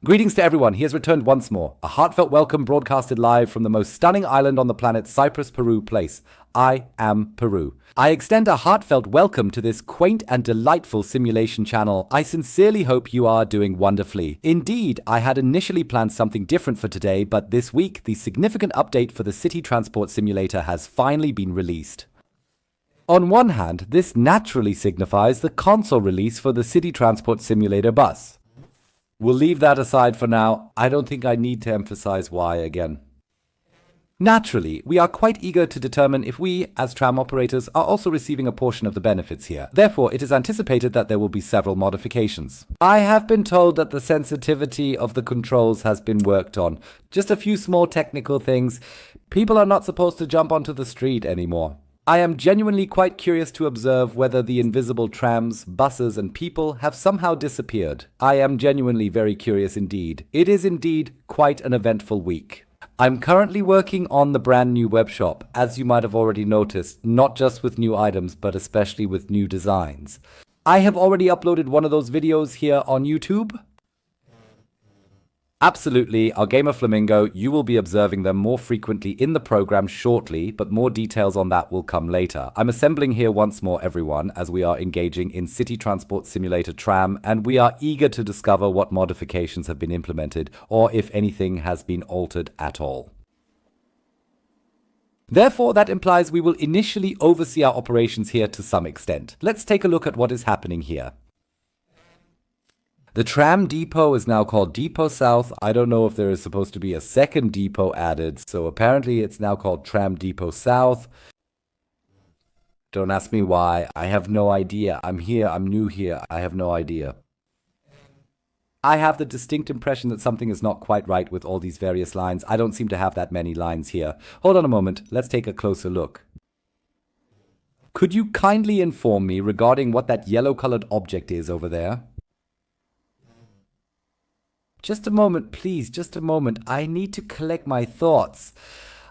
Greetings to everyone, he has returned once more. A heartfelt welcome broadcasted live from the most stunning island on the planet, Cyprus, Peru place. I am Peru. I extend a heartfelt welcome to this quaint and delightful simulation channel. I sincerely hope you are doing wonderfully. Indeed, I had initially planned something different for today, but this week, the significant update for the City Transport Simulator has finally been released. On one hand, this naturally signifies the console release for the City Transport Simulator bus. We'll leave that aside for now. I don't think I need to emphasize why again. Naturally, we are quite eager to determine if we, as tram operators, are also receiving a portion of the benefits here. Therefore, it is anticipated that there will be several modifications. I have been told that the sensitivity of the controls has been worked on. Just a few small technical things. People are not supposed to jump onto the street anymore. I am genuinely quite curious to observe whether the invisible trams, buses, and people have somehow disappeared. I am genuinely very curious indeed. It is indeed quite an eventful week. I'm currently working on the brand new webshop, as you might have already noticed, not just with new items, but especially with new designs. I have already uploaded one of those videos here on YouTube. Absolutely, our gamer Flamingo, you will be observing them more frequently in the program shortly, but more details on that will come later. I'm assembling here once more, everyone, as we are engaging in City Transport Simulator Tram, and we are eager to discover what modifications have been implemented, or if anything has been altered at all. Therefore, that implies we will initially oversee our operations here to some extent. Let's take a look at what is happening here. The tram depot is now called Depot South. I don't know if there is supposed to be a second depot added, so apparently it's now called Tram Depot South. Don't ask me why. I have no idea. I'm here. I'm new here. I have no idea. I have the distinct impression that something is not quite right with all these various lines. I don't seem to have that many lines here. Hold on a moment. Let's take a closer look. Could you kindly inform me regarding what that yellow-colored object is over there? Just a moment, please, just a moment. I need to collect my thoughts.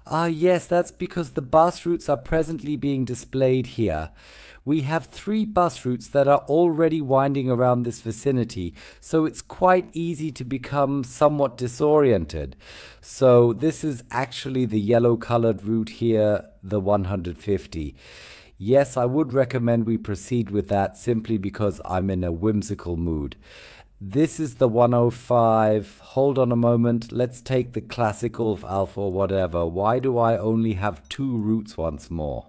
Yes, that's because the bus routes are presently being displayed here. We have 3 bus routes that are already winding around this vicinity, so it's quite easy to become somewhat disoriented. So this is actually the yellow-colored route here, the 150. Yes, I would recommend we proceed with that simply because I'm in a whimsical mood. This is the 105. Hold on a moment. Let's take the classical Alpha or whatever. Why do I only have 2 routes once more?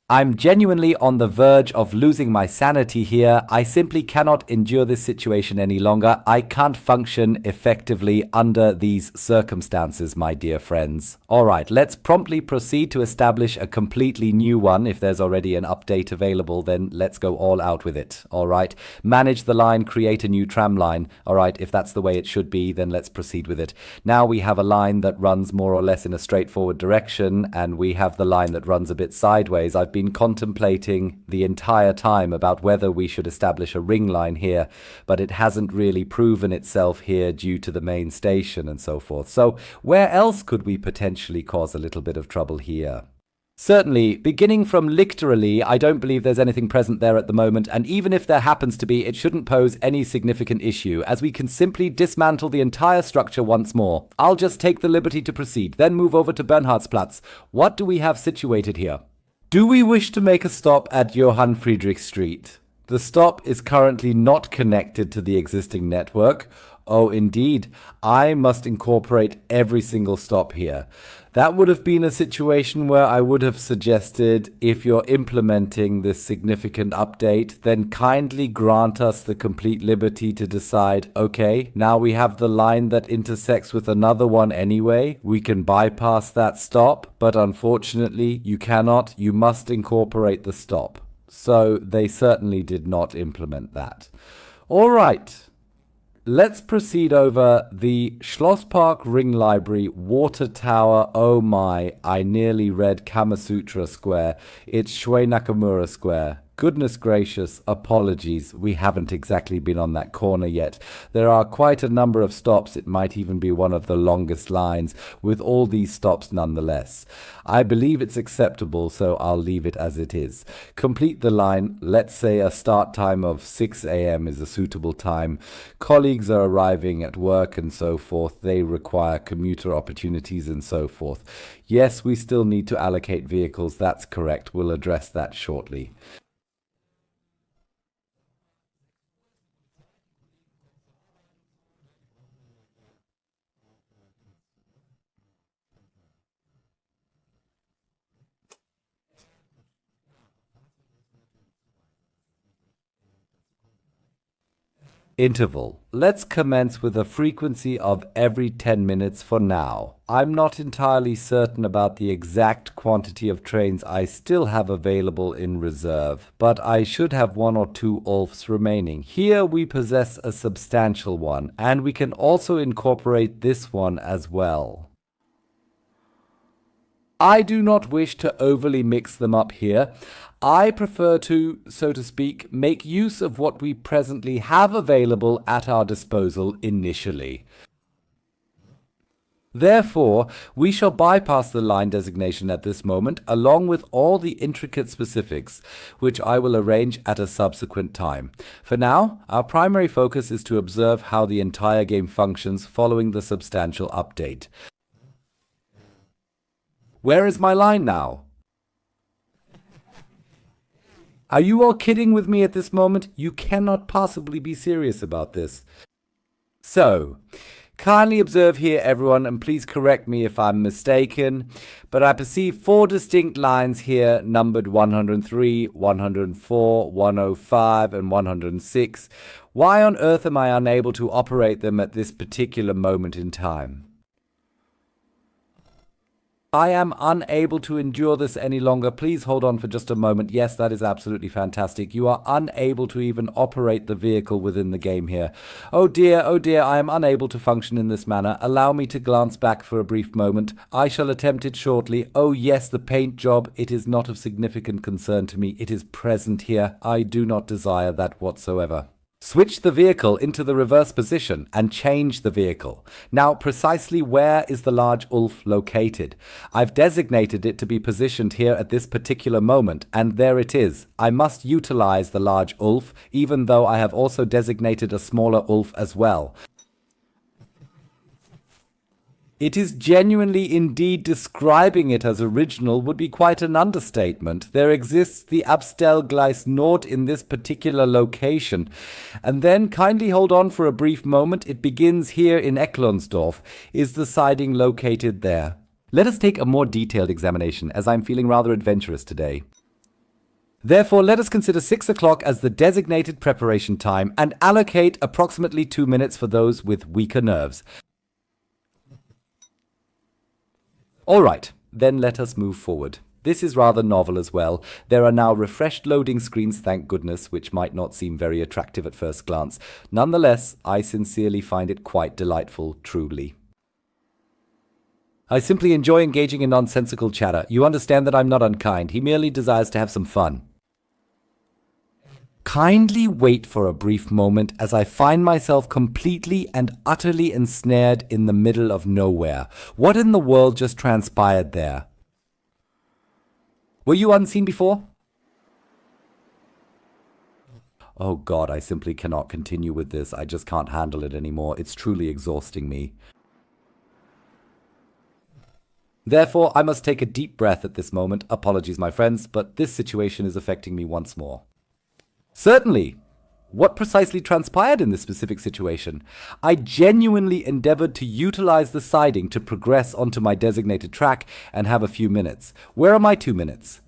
I'm genuinely on the verge of losing my sanity here. I simply cannot endure this situation any longer. I can't function effectively under these circumstances, my dear friends. Alright, let's promptly proceed to establish a completely new one. If there's already an update available, then let's go all out with it. Alright, manage the line, create a new tram line. Alright, if that's the way it should be, then let's proceed with it. Now we have a line that runs more or less in a straightforward direction, and we have the line that runs a bit sideways. I've been contemplating the entire time about whether we should establish a ring line here, but it hasn't really proven itself here due to the main station and so forth. So where else could we potentially cause a little bit of trouble here? Certainly, beginning from literally, I don't believe there's anything present there at the moment, and even if there happens to be, it shouldn't pose any significant issue, as we can simply dismantle the entire structure once more. I'll just take the liberty to proceed, then move over to Bernhardsplatz. What do we have situated here? Do we wish to make a stop at Johann Friedrich Street? The stop is currently not connected to the existing network. Oh, indeed. I must incorporate every single stop here. That would have been a situation where I would have suggested, if you're implementing this significant update, then kindly grant us the complete liberty to decide, okay, now we have the line that intersects with another one anyway. We can bypass that stop, but unfortunately, you cannot. You must incorporate the stop. So they certainly did not implement that. All right. Let's proceed over the Schlosspark Ring Library Water Tower. Oh my, I nearly read Kamasutra Square. It's Shuei Nakamura Square. Goodness gracious, apologies, we haven't exactly been on that corner yet. There are quite a number of stops, it might even be one of the longest lines, with all these stops nonetheless. I believe it's acceptable, so I'll leave it as it is. Complete the line, let's say a start time of 6 a.m. is a suitable time. Colleagues are arriving at work and so forth, they require commuter opportunities and so forth. Yes, we still need to allocate vehicles, that's correct, we'll address that shortly. Interval. Let's commence with a frequency of every 10 minutes for now. I'm not entirely certain about the exact quantity of trains I still have available in reserve, but I should have 1 or 2 Ulfs remaining. Here we possess a substantial one, and we can also incorporate this one as well. I do not wish to overly mix them up here. I prefer to, so to speak, make use of what we presently have available at our disposal initially. Therefore, we shall bypass the line designation at this moment, along with all the intricate specifics, which I will arrange at a subsequent time. For now, our primary focus is to observe how the entire game functions following the substantial update. Where is my line now? Are you all kidding with me at this moment? You cannot possibly be serious about this. So, kindly observe here, everyone, and please correct me if I'm mistaken, but I perceive 4 distinct lines here, numbered 103, 104, 105, and 106. Why on earth am I unable to operate them at this particular moment in time? I am unable to endure this any longer. Please hold on for just a moment. Yes, that is absolutely fantastic. You are unable to even operate the vehicle within the game here. Oh dear, I am unable to function in this manner. Allow me to glance back for a brief moment. I shall attempt it shortly. Oh yes, the paint job. It is not of significant concern to me. It is present here. I do not desire that whatsoever. Switch the vehicle into the reverse position and change the vehicle. Now, precisely where is the large Ulf located? I've designated it to be positioned here at this particular moment, and there it is. I must utilize the large Ulf, even though I have also designated a smaller Ulf as well. It is genuinely indeed describing it as original would be quite an understatement. There exists the Abstellgleis Nord in this particular location. And then, kindly hold on for a brief moment, it begins here in Eklonsdorf. Is the siding located there? Let us take a more detailed examination, as I'm feeling rather adventurous today. Therefore, let us consider 6 o'clock as the designated preparation time and allocate approximately 2 minutes for those with weaker nerves. Alright, then let us move forward. This is rather novel as well. There are now refreshed loading screens, thank goodness, which might not seem very attractive at first glance. Nonetheless, I sincerely find it quite delightful, truly. I simply enjoy engaging in nonsensical chatter. You understand that I'm not unkind. He merely desires to have some fun. Kindly wait for a brief moment as I find myself completely and utterly ensnared in the middle of nowhere. What in the world just transpired there? Were you unseen before? Oh God, I simply cannot continue with this. I just can't handle it anymore. It's truly exhausting me. Therefore, I must take a deep breath at this moment. Apologies, my friends, but this situation is affecting me once more. Certainly. What precisely transpired in this specific situation? I genuinely endeavored to utilize the siding to progress onto my designated track and have a few minutes. Where are my 2 minutes?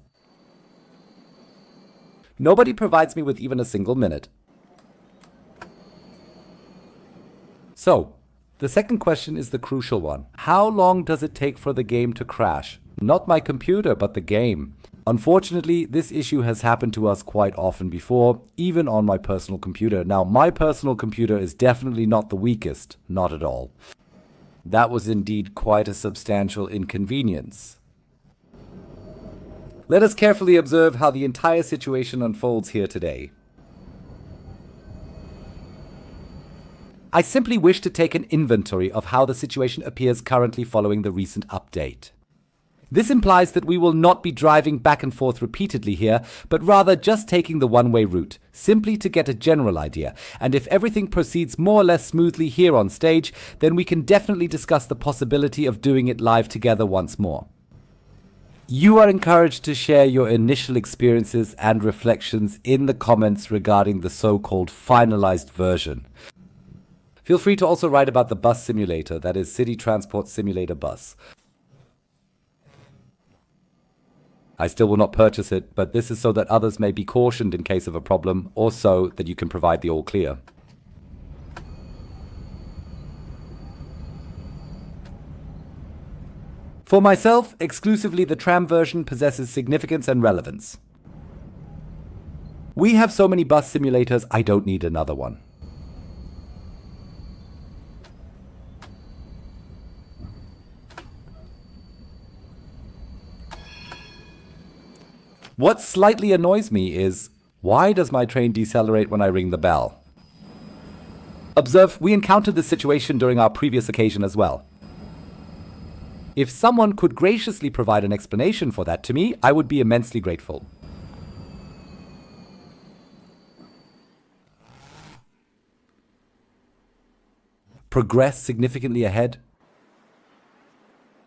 Nobody provides me with even a single minute. So, the second question is the crucial one. How long does it take for the game to crash? Not my computer, but the game. Unfortunately, this issue has happened to us quite often before, even on my personal computer. Now, my personal computer is definitely not the weakest, not at all. That was indeed quite a substantial inconvenience. Let us carefully observe how the entire situation unfolds here today. I simply wish to take an inventory of how the situation appears currently following the recent update. This implies that we will not be driving back and forth repeatedly here, but rather just taking the one-way route, simply to get a general idea. And if everything proceeds more or less smoothly here on stage, then we can definitely discuss the possibility of doing it live together once more. You are encouraged to share your initial experiences and reflections in the comments regarding the so-called finalized version. Feel free to also write about the bus simulator, that is City Transport Simulator Bus. I still will not purchase it, but this is so that others may be cautioned in case of a problem, or so that you can provide the all clear. For myself, exclusively the tram version possesses significance and relevance. We have so many bus simulators, I don't need another one. What slightly annoys me is, why does my train decelerate when I ring the bell? Observe, we encountered this situation during our previous occasion as well. If someone could graciously provide an explanation for that to me, I would be immensely grateful. Progress significantly ahead.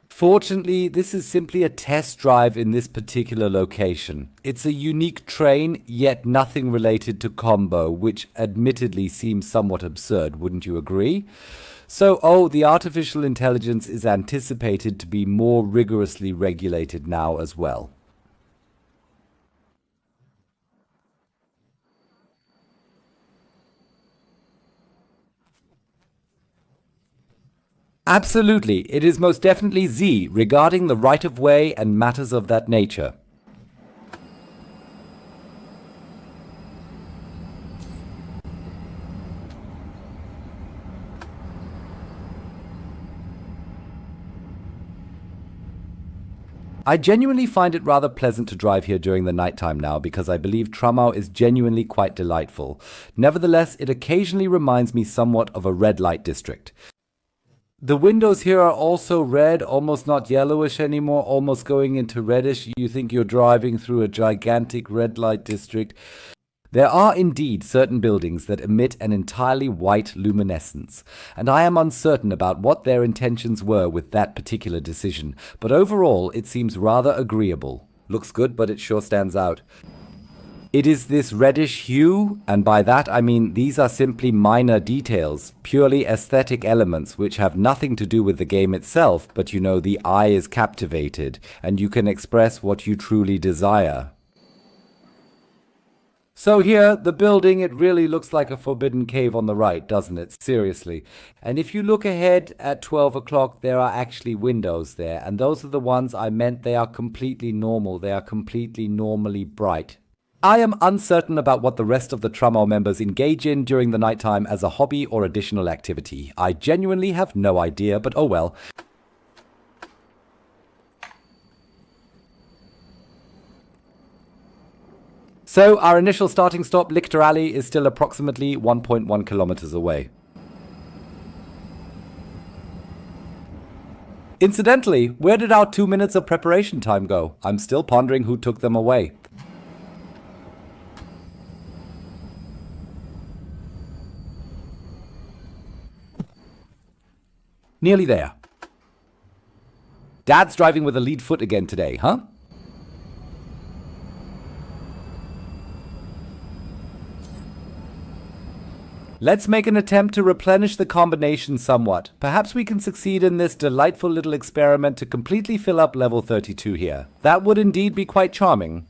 Fortunately, this is simply a test drive in this particular location. It's a unique train, yet nothing related to Combo, which admittedly seems somewhat absurd, wouldn't you agree? So, the artificial intelligence is anticipated to be more rigorously regulated now as well. Absolutely, it is most definitely Z regarding the right-of-way and matters of that nature. I genuinely find it rather pleasant to drive here during the nighttime now because I believe Tramau is genuinely quite delightful. Nevertheless, it occasionally reminds me somewhat of a red light district. The windows here are also red, almost not yellowish anymore, almost going into reddish. You think you're driving through a gigantic red light district. There are indeed certain buildings that emit an entirely white luminescence, and I am uncertain about what their intentions were with that particular decision, but overall it seems rather agreeable. Looks good, but it sure stands out. It is this reddish hue, and by that I mean these are simply minor details, purely aesthetic elements which have nothing to do with the game itself, but you know, the eye is captivated, and you can express what you truly desire. So here, the building, it really looks like a forbidden cave on the right, doesn't it? Seriously. And if you look ahead at 12 o'clock, there are actually windows there, and those are the ones I meant. They are completely normal, they are completely normally bright. I am uncertain about what the rest of the Tramau members engage in during the nighttime as a hobby or additional activity. I genuinely have no idea, but oh well. So, our initial starting stop, Lichter Alley, is still approximately 1.1 kilometers away. Incidentally, where did our 2 minutes of preparation time go? I'm still pondering who took them away. Nearly there. Dad's driving with a lead foot again today, huh? Let's make an attempt to replenish the combination somewhat. Perhaps we can succeed in this delightful little experiment to completely fill up level 32 here. That would indeed be quite charming.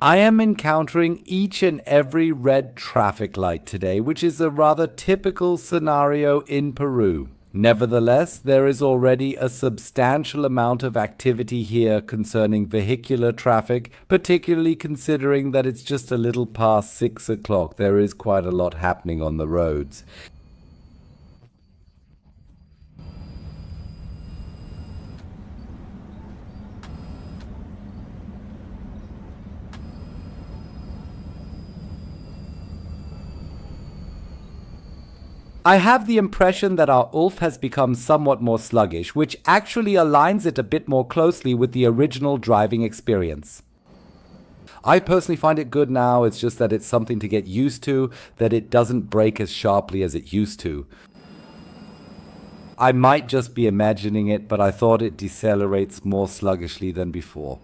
I am encountering each and every red traffic light today, which is a rather typical scenario in Peru. Nevertheless, there is already a substantial amount of activity here concerning vehicular traffic, particularly considering that it's just a little past 6 o'clock. There is quite a lot happening on the roads. I have the impression that our Ulf has become somewhat more sluggish, which actually aligns it a bit more closely with the original driving experience. I personally find it good now, it's just that it's something to get used to, that it doesn't brake as sharply as it used to. I might just be imagining it, but I thought it decelerates more sluggishly than before.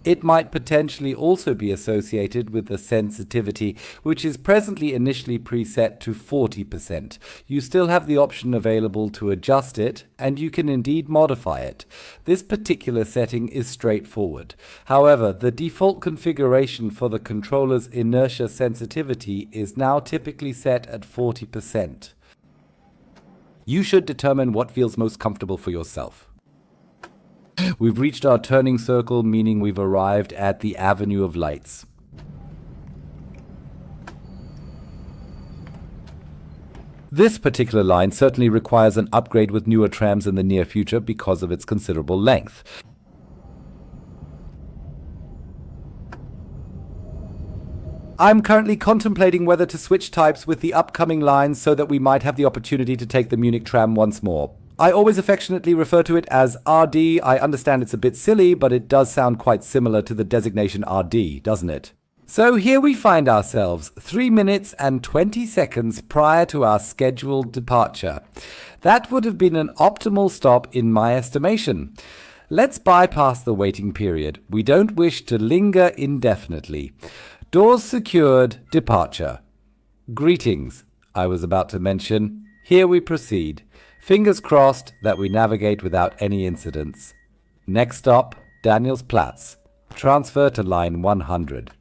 It might potentially also be associated with the sensitivity, which is presently initially preset to 40%. You still have the option available to adjust it, and you can indeed modify it. This particular setting is straightforward. However, the default configuration for the controller's inertia sensitivity is now typically set at 40%. You should determine what feels most comfortable for yourself. We've reached our turning circle, meaning we've arrived at the Avenue of Lights. This particular line certainly requires an upgrade with newer trams in the near future because of its considerable length. I'm currently contemplating whether to switch types with the upcoming lines so that we might have the opportunity to take the Munich tram once more. I always affectionately refer to it as RD. I understand it's a bit silly, but it does sound quite similar to the designation RD, doesn't it? So here we find ourselves, 3 minutes and 20 seconds prior to our scheduled departure. That would have been an optimal stop in my estimation. Let's bypass the waiting period. We don't wish to linger indefinitely. Doors secured, departure. Greetings, I was about to mention. Here we proceed. Fingers crossed that we navigate without any incidents. Next stop, Danielsplatz. Transfer to line 100.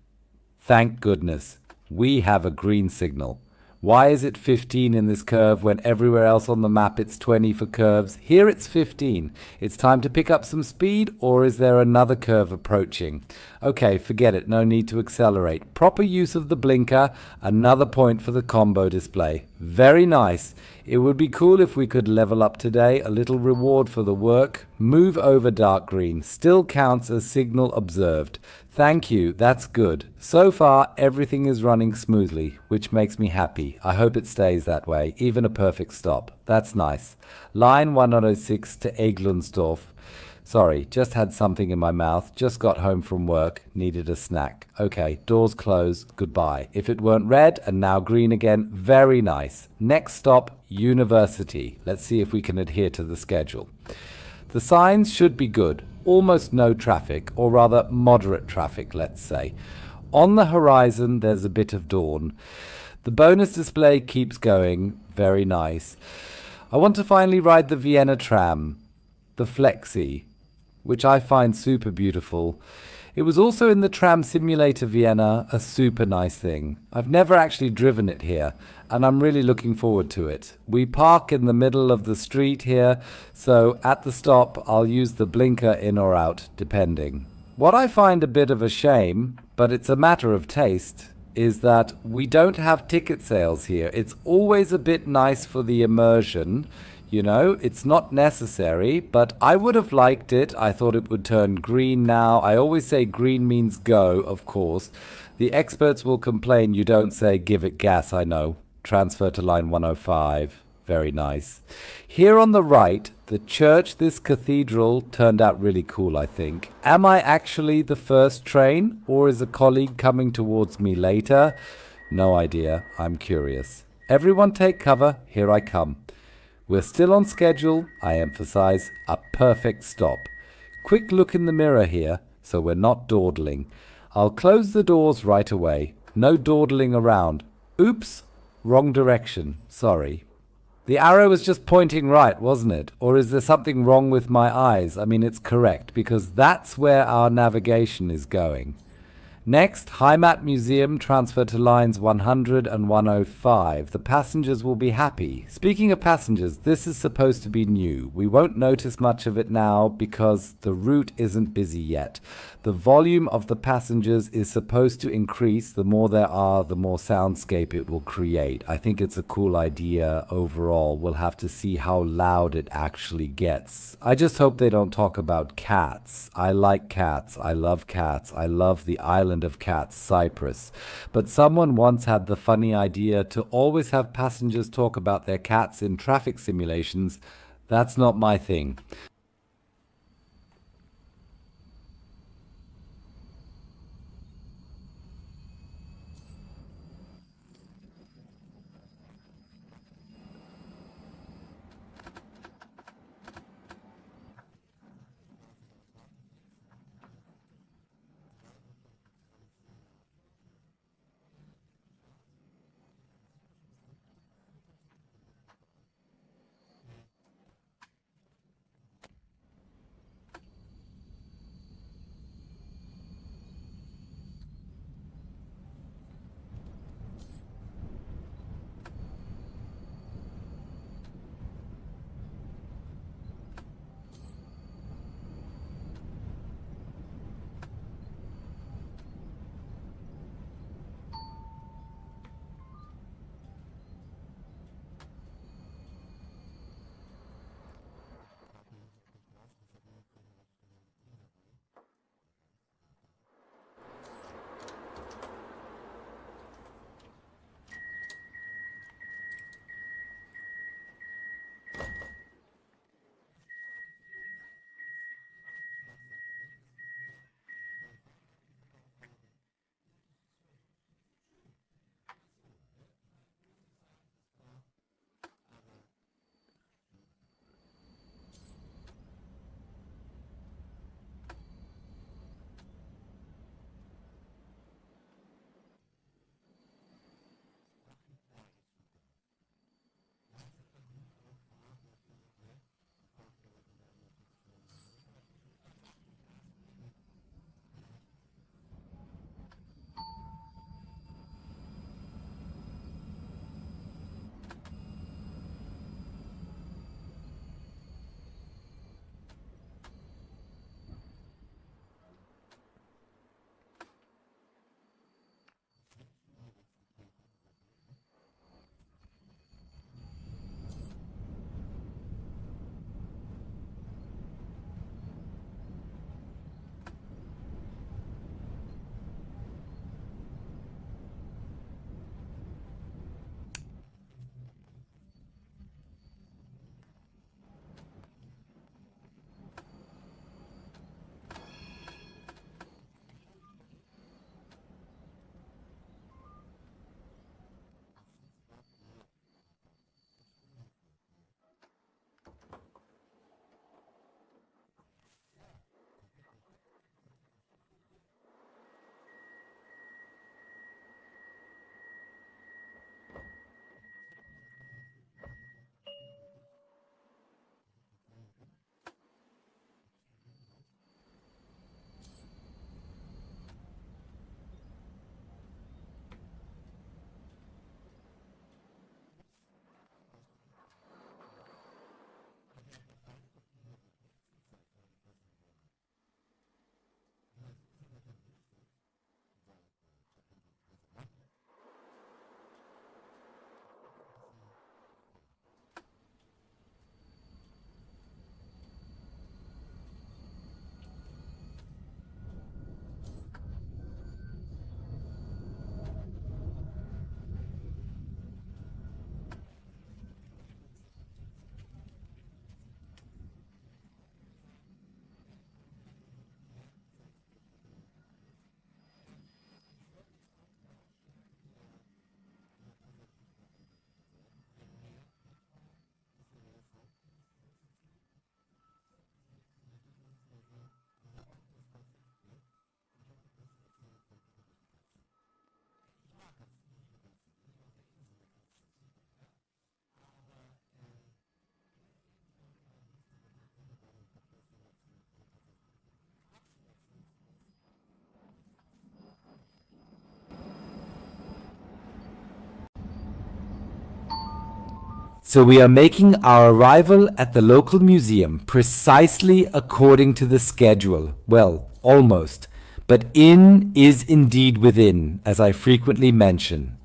Thank goodness, we have a green signal. Why is it 15 in this curve when everywhere else on the map it's 20 for curves? Here it's 15. It's time to pick up some speed, or is there another curve approaching? Okay, forget it, no need to accelerate. Proper use of the blinker, another point for the combo display. Very nice. It would be cool if we could level up today, a little reward for the work. Move over dark green, still counts as signal observed. Thank you, that's good. So far, everything is running smoothly, which makes me happy. I hope it stays that way, even a perfect stop. That's nice. Line 106 to Eglunsdorf. Sorry, just had something in my mouth, just got home from work, needed a snack. Okay, doors closed, goodbye. If it weren't red and now green again, very nice. Next stop, University. Let's see if we can adhere to the schedule. The signs should be good. Almost no traffic, or rather moderate traffic, let's say. On the horizon, there's a bit of dawn. The bonus display keeps going. Very nice. I want to finally ride the Vienna tram, the Flexi, which I find super beautiful. It was also in the Tram Simulator Vienna, a super nice thing. I've never actually driven it here, and I'm really looking forward to it. We park in the middle of the street here, so at the stop I'll use the blinker in or out, depending. What I find a bit of a shame, but it's a matter of taste, is that we don't have ticket sales here. It's always a bit nice for the immersion. You know, it's not necessary, but I would have liked it. I thought it would turn green now. I always say green means go, of course. The experts will complain you don't say give it gas, I know. Transfer to line 105. Very nice. Here on the right, the church, this cathedral, turned out really cool, I think. Am I actually the first train, or is a colleague coming towards me later? No idea. I'm curious. Everyone take cover. Here I come. We're still on schedule, I emphasize, a perfect stop. Quick look in the mirror here, so we're not dawdling. I'll close the doors right away. No dawdling around. Oops, wrong direction, sorry. The arrow was just pointing right, wasn't it? Or is there something wrong with my eyes? I mean, it's correct because that's where our navigation is going. Next, Heimat Museum transfer to lines 100 and 105. The passengers will be happy. Speaking of passengers, this is supposed to be new. We won't notice much of it now because the route isn't busy yet. The volume of the passengers is supposed to increase. The more there are, the more soundscape it will create. I think it's a cool idea overall. We'll have to see how loud it actually gets. I just hope they don't talk about cats. I like cats. I love cats. I love the island of cats, Cyprus. But someone once had the funny idea to always have passengers talk about their cats in traffic simulations. That's not my thing. So we are making our arrival at the local museum precisely according to the schedule. Well, almost. But in is indeed within, as I frequently mention.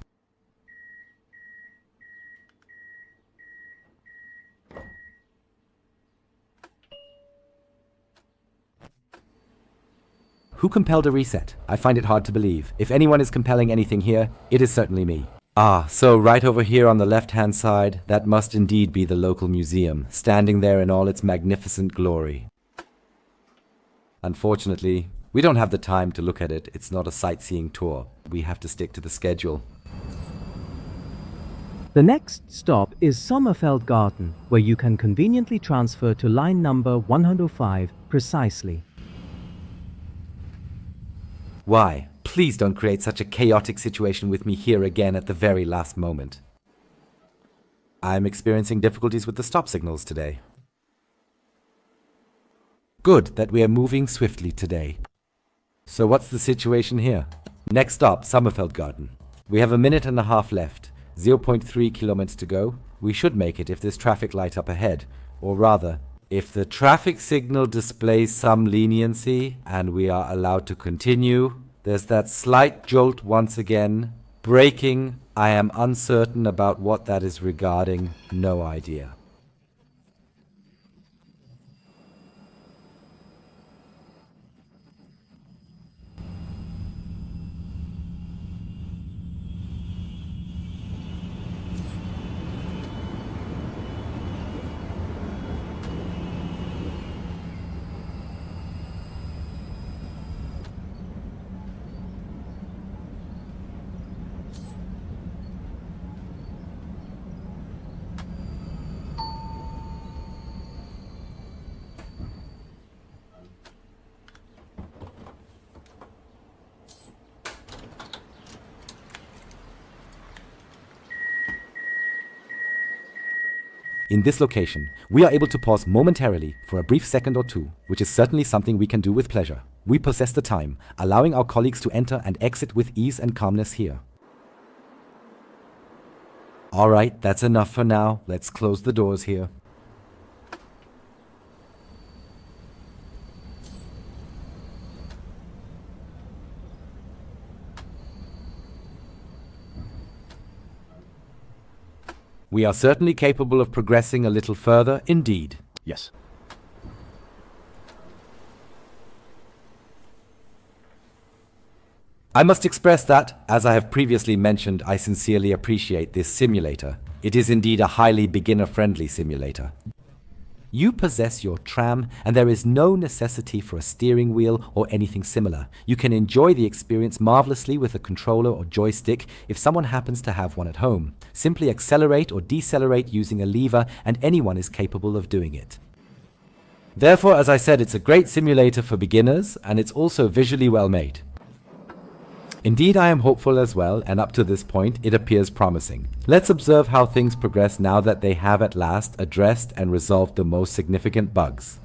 Who compelled a reset? I find it hard to believe. If anyone is compelling anything here, it is certainly me. Ah, so right over here on the left-hand side, that must indeed be the local museum, standing there in all its magnificent glory. Unfortunately, we don't have the time to look at it. It's not a sightseeing tour. We have to stick to the schedule. The next stop is Sommerfeld Garden, where you can conveniently transfer to line number 105 precisely. Why? Please don't create such a chaotic situation with me here again at the very last moment. I'm experiencing difficulties with the stop signals today. Good that we are moving swiftly today. So what's the situation here? Next stop, Sommerfeld Garden. We have a minute and a half left, 0.3 kilometers to go. We should make it if there's traffic light up ahead, or rather, if the traffic signal displays some leniency and we are allowed to continue. There's that slight jolt once again. Braking, I am uncertain about what that is regarding. No idea. In this location, we are able to pause momentarily for a brief second or two, which is certainly something we can do with pleasure. We possess the time, allowing our colleagues to enter and exit with ease and calmness here. Alright, that's enough for now. Let's close the doors here. We are certainly capable of progressing a little further, indeed. Yes. I must express that, as I have previously mentioned, I sincerely appreciate this simulator. It is indeed a highly beginner-friendly simulator. You possess your tram, and there is no necessity for a steering wheel or anything similar. You can enjoy the experience marvelously with a controller or joystick if someone happens to have one at home. Simply accelerate or decelerate using a lever, and anyone is capable of doing it. Therefore, as I said, it's a great simulator for beginners, and it's also visually well made. Indeed, I am hopeful as well, and up to this point, it appears promising. Let's observe how things progress now that they have at last addressed and resolved the most significant bugs.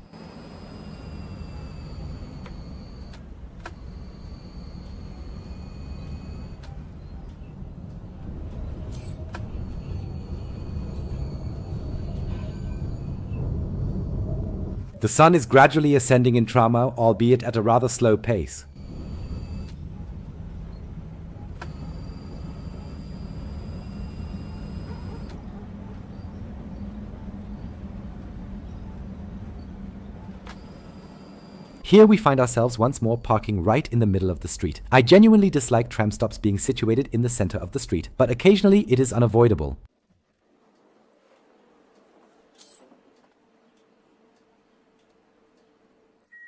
The sun is gradually ascending in Tramau, albeit at a rather slow pace. Here we find ourselves once more parking right in the middle of the street. I genuinely dislike tram stops being situated in the center of the street, but occasionally it is unavoidable.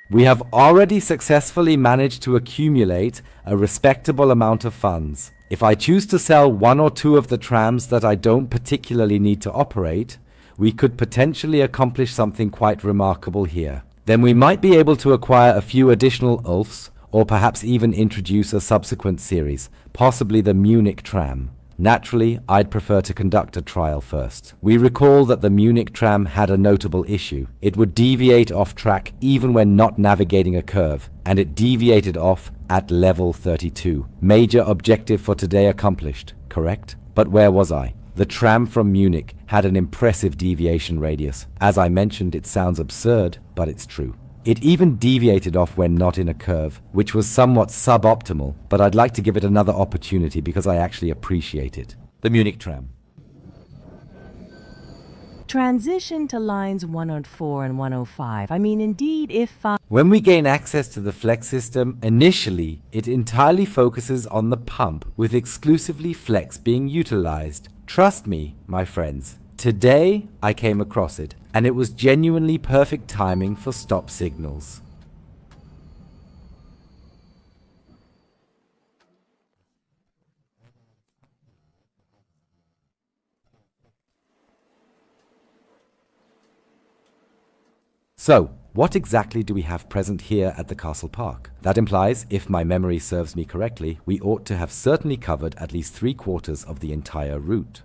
We have already successfully managed to accumulate a respectable amount of funds. If I choose to sell one or two of the trams that I don't particularly need to operate, we could potentially accomplish something quite remarkable here. Then we might be able to acquire a few additional Ulfs, or perhaps even introduce a subsequent series, possibly the Munich tram. Naturally, I'd prefer to conduct a trial first. We recall that the Munich tram had a notable issue. It would deviate off track even when not navigating a curve, and it deviated off at level 32. Major objective for today accomplished, correct? But where was I? The tram from Munich had an impressive deviation radius. As I mentioned, it sounds absurd, but it's true. It even deviated off when not in a curve, which was somewhat suboptimal, but I'd like to give it another opportunity because I actually appreciate it. The Munich tram. Transition to lines 104 and 105. I mean, indeed, if... When we gain access to the Flex system, initially, it entirely focuses on the pump, with exclusively Flex being utilized. Trust me, my friends. Today, I came across it, and it was genuinely perfect timing for stop signals. So, what exactly do we have present here at the Castle Park? That implies, if my memory serves me correctly, we ought to have certainly covered at least 3/4 of the entire route.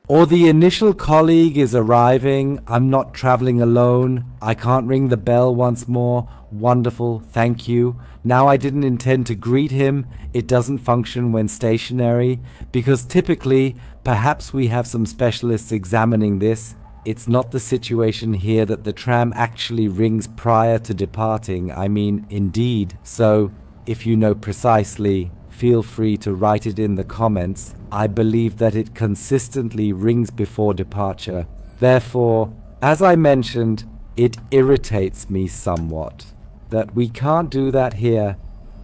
Or the initial colleague is arriving, I'm not traveling alone, I can't ring the bell once more, wonderful, thank you. Now I didn't intend to greet him, it doesn't function when stationary, because typically, perhaps we have some specialists examining this. It's not the situation here that the tram actually rings prior to departing, I mean, indeed. So, if you know precisely, feel free to write it in the comments. I believe that it consistently rings before departure. Therefore, as I mentioned, it irritates me somewhat that we can't do that here,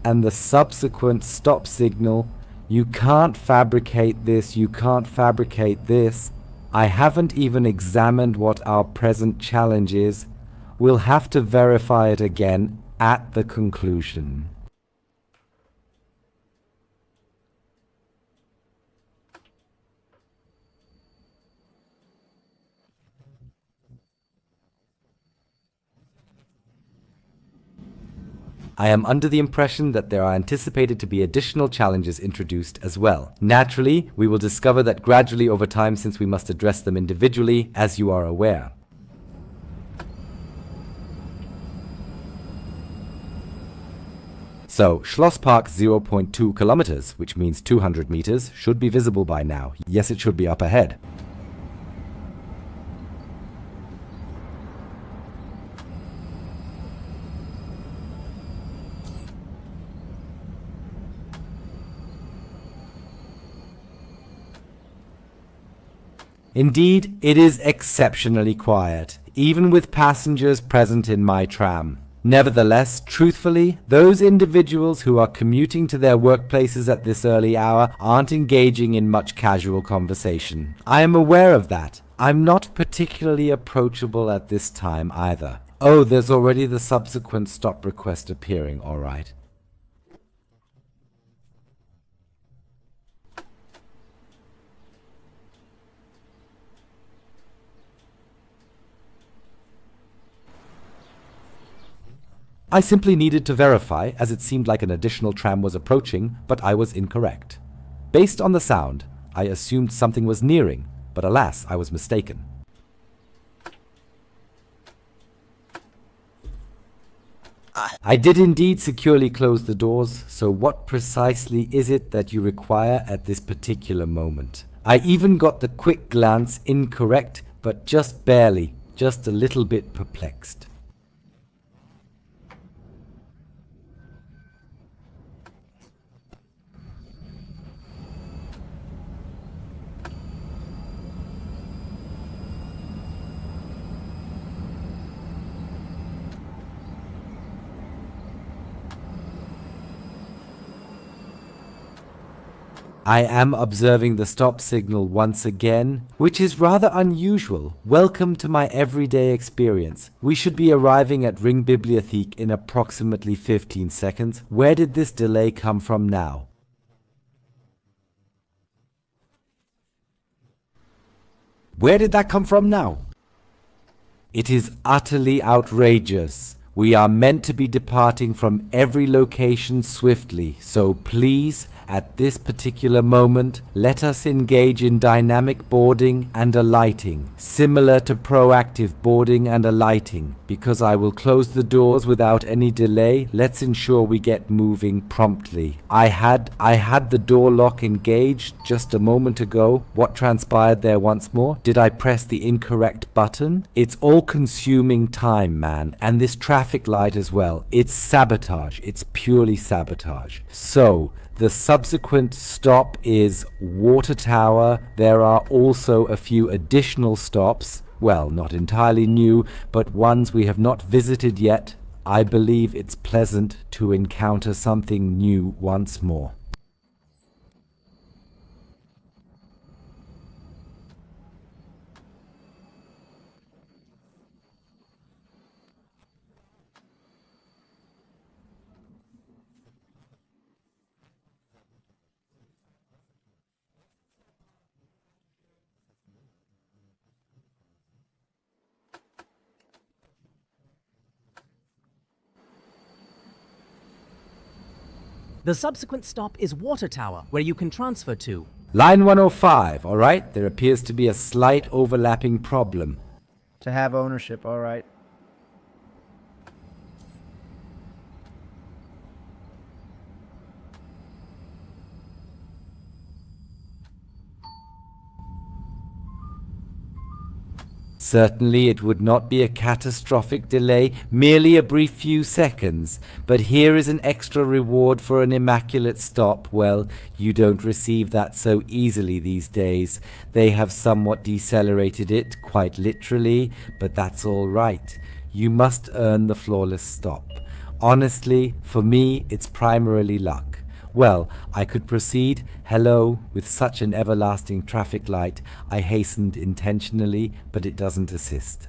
and the subsequent stop signal, you can't fabricate this, you can't fabricate this. I haven't even examined what our present challenge is. We'll have to verify it again at the conclusion. I am under the impression that there are anticipated to be additional challenges introduced as well. Naturally, we will discover that gradually over time since we must address them individually, as you are aware. So, Schlosspark 0.2 kilometers, which means 200 meters, should be visible by now. Yes, it should be up ahead. Indeed, it is exceptionally quiet, even with passengers present in my tram. Nevertheless, truthfully, those individuals who are commuting to their workplaces at this early hour aren't engaging in much casual conversation. I am aware of that. I'm not particularly approachable at this time either. Oh, there's already the subsequent stop request appearing, alright. I simply needed to verify, as it seemed like an additional tram was approaching, but I was incorrect. Based on the sound, I assumed something was nearing, but alas, I was mistaken. I did indeed securely close the doors, so what precisely is it that you require at this particular moment? I even got the quick glance incorrect, but just barely, just a little bit perplexed. I am observing the stop signal once again, which is rather unusual. Welcome to my everyday experience. We should be arriving at Ringbibliothek in approximately 15 seconds. Where did this delay come from now? Where did that come from now? It is utterly outrageous. We are meant to be departing from every location swiftly, so please, at this particular moment, let us engage in dynamic boarding and alighting, similar to proactive boarding and alighting. Because I will close the doors without any delay, let's ensure we get moving promptly. I had the door lock engaged just a moment ago. What transpired there once more? Did I press the incorrect button? It's all-consuming time, man, and this traffic light as well. It's sabotage. It's purely sabotage. So, the subsequent stop is Water Tower. There are also a few additional stops. Well, not entirely new, but ones we have not visited yet. I believe it's pleasant to encounter something new once more. The subsequent stop is Water Tower, where you can transfer to. Line 105, alright? There appears to be a slight overlapping problem. To have ownership, all right. Certainly it would not be a catastrophic delay, merely a brief few seconds. But here is an extra reward for an immaculate stop. Well, you don't receive that so easily these days. They have somewhat decelerated it, quite literally, but that's all right. You must earn the flawless stop. Honestly, for me, it's primarily luck. Well, I could proceed. Hello, with such an everlasting traffic light. I hastened intentionally, but it doesn't assist.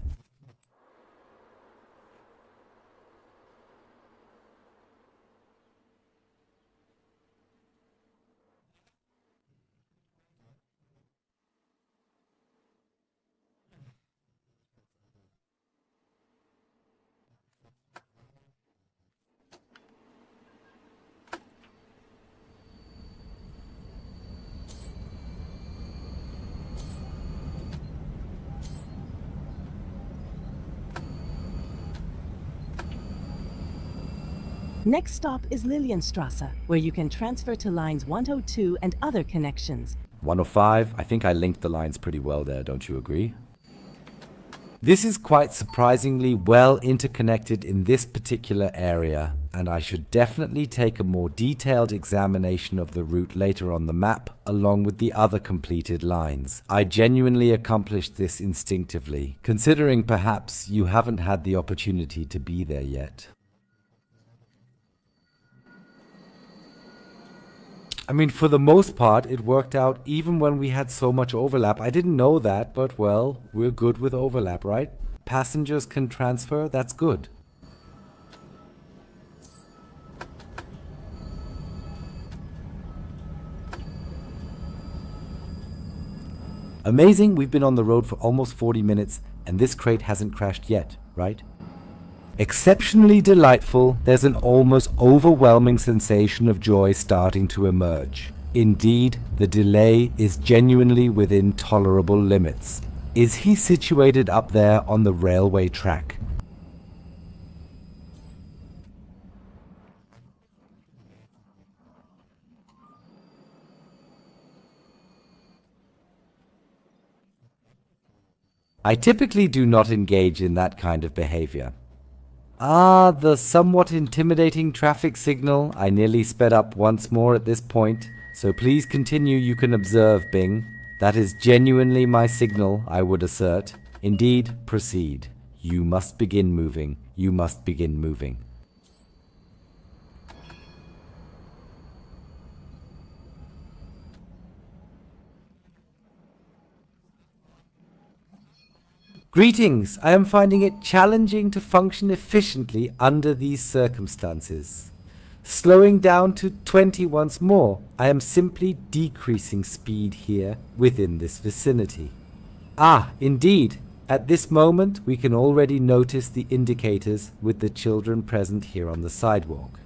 Next stop is Lilienstrasse, where you can transfer to lines 102 and other connections. 105, I think I linked the lines pretty well there, don't you agree? This is quite surprisingly well interconnected in this particular area, and I should definitely take a more detailed examination of the route later on the map, along with the other completed lines. I genuinely accomplished this instinctively, considering perhaps you haven't had the opportunity to be there yet. I mean, for the most part, it worked out even when we had so much overlap. I didn't know that, but well, we're good with overlap, right? Passengers can transfer, that's good. Amazing, we've been on the road for almost 40 minutes, and this crate hasn't crashed yet, right? Exceptionally delightful, there's an almost overwhelming sensation of joy starting to emerge. Indeed, the delay is genuinely within tolerable limits. Is he situated up there on the railway track? I typically do not engage in that kind of behavior. Ah, the somewhat intimidating traffic signal. I nearly sped up once more at this point, so please continue. You can observe, Bing. That is genuinely my signal, I would assert. Indeed, proceed. You must begin moving. You must begin moving. Greetings! I am finding it challenging to function efficiently under these circumstances. Slowing down to 20 once more, I am simply decreasing speed here within this vicinity. Ah, indeed, At this moment, we can already notice the indicators with the children present here on the sidewalk.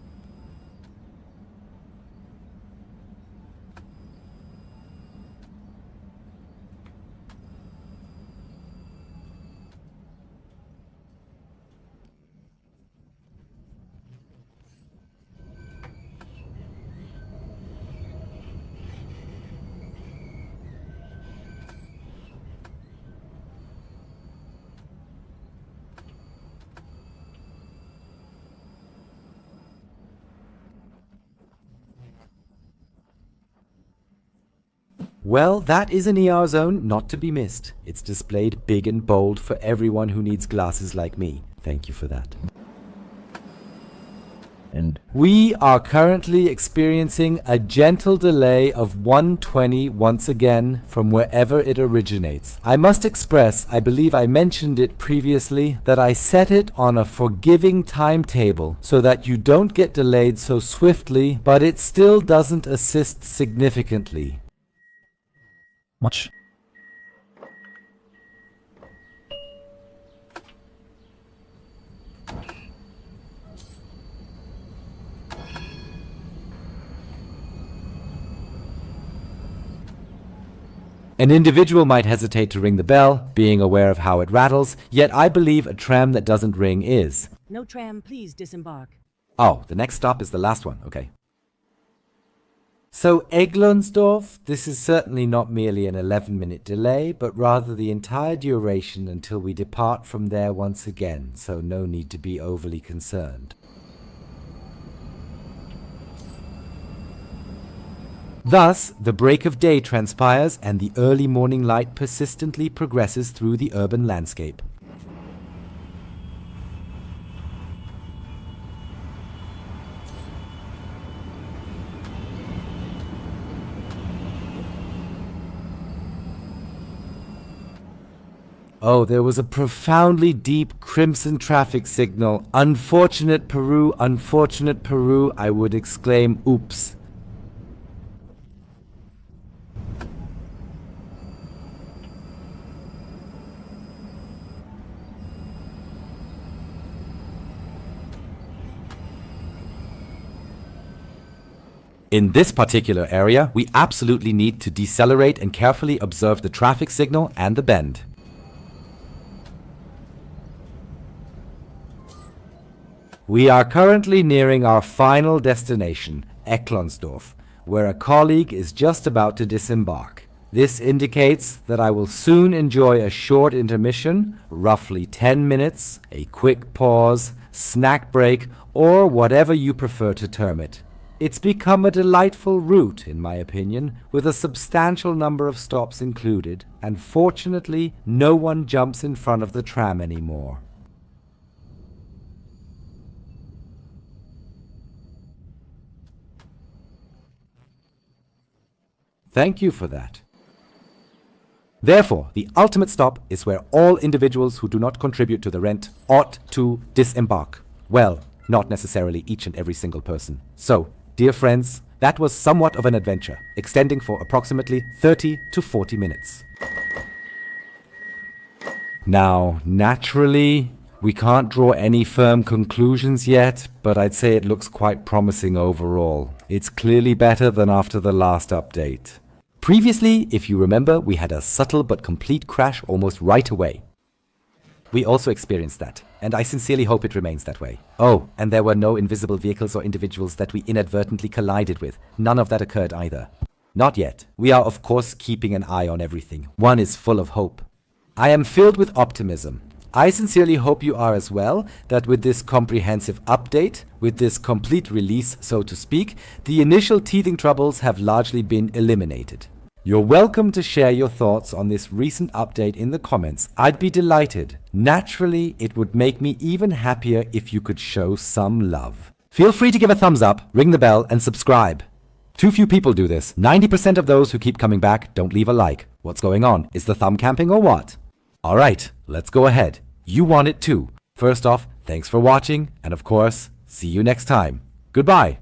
Well, that is an ER zone not to be missed. It's displayed big and bold for everyone who needs glasses like me. Thank you for that. And We are currently experiencing a gentle delay of 120 once again from wherever it originates. I must express, I believe I mentioned it previously, that I set it on a forgiving timetable so that you don't get delayed so swiftly, but it still doesn't assist significantly. much. An individual might hesitate to ring the bell, being aware of how it rattles, yet I believe a tram that doesn't ring is. No tram, please disembark. Oh, the next stop is the last one, okay. So Eglonsdorf, this is certainly not merely an 11-minute delay, but rather the entire duration until we depart from there once again, so no need to be overly concerned. Thus, the break of day transpires and the early morning light persistently progresses through the urban landscape. Oh, there was a profoundly deep crimson traffic signal. Unfortunate Peru, I would exclaim, oops. In this particular area, we absolutely need to decelerate and carefully observe the traffic signal and the bend. We are currently nearing our final destination, Eklonsdorf, where a colleague is just about to disembark. This indicates that I will soon enjoy a short intermission, roughly 10 minutes, a quick pause, snack break, or whatever you prefer to term it. It's become a delightful route, in my opinion, with a substantial number of stops included, and fortunately, no one jumps in front of the tram anymore. Thank you for that. Therefore, the ultimate stop is where all individuals who do not contribute to the rent ought to disembark. Well, not necessarily each and every single person. So, dear friends, that was somewhat of an adventure, extending for approximately 30 to 40 minutes. Now, naturally, we can't draw any firm conclusions yet, but I'd say it looks quite promising overall. It's clearly better than after the last update. Previously, if you remember, we had a subtle but complete crash almost right away. We also experienced that, and I sincerely hope it remains that way. Oh, and there were no invisible vehicles or individuals that we inadvertently collided with. None of that occurred either. Not yet. We are of course keeping an eye on everything. One is full of hope. I am filled with optimism. I sincerely hope you are as well, that with this comprehensive update, with this complete release, so to speak, the initial teething troubles have largely been eliminated. You're welcome to share your thoughts on this recent update in the comments. I'd be delighted. Naturally, it would make me even happier if you could show some love. Feel free to give a thumbs up, ring the bell, and subscribe. Too few people do this. 90% of those who keep coming back don't leave a like. What's going on? Is the thumb camping or what? Alright, let's go ahead. You want it too. First off, thanks for watching, and of course, see you next time. Goodbye.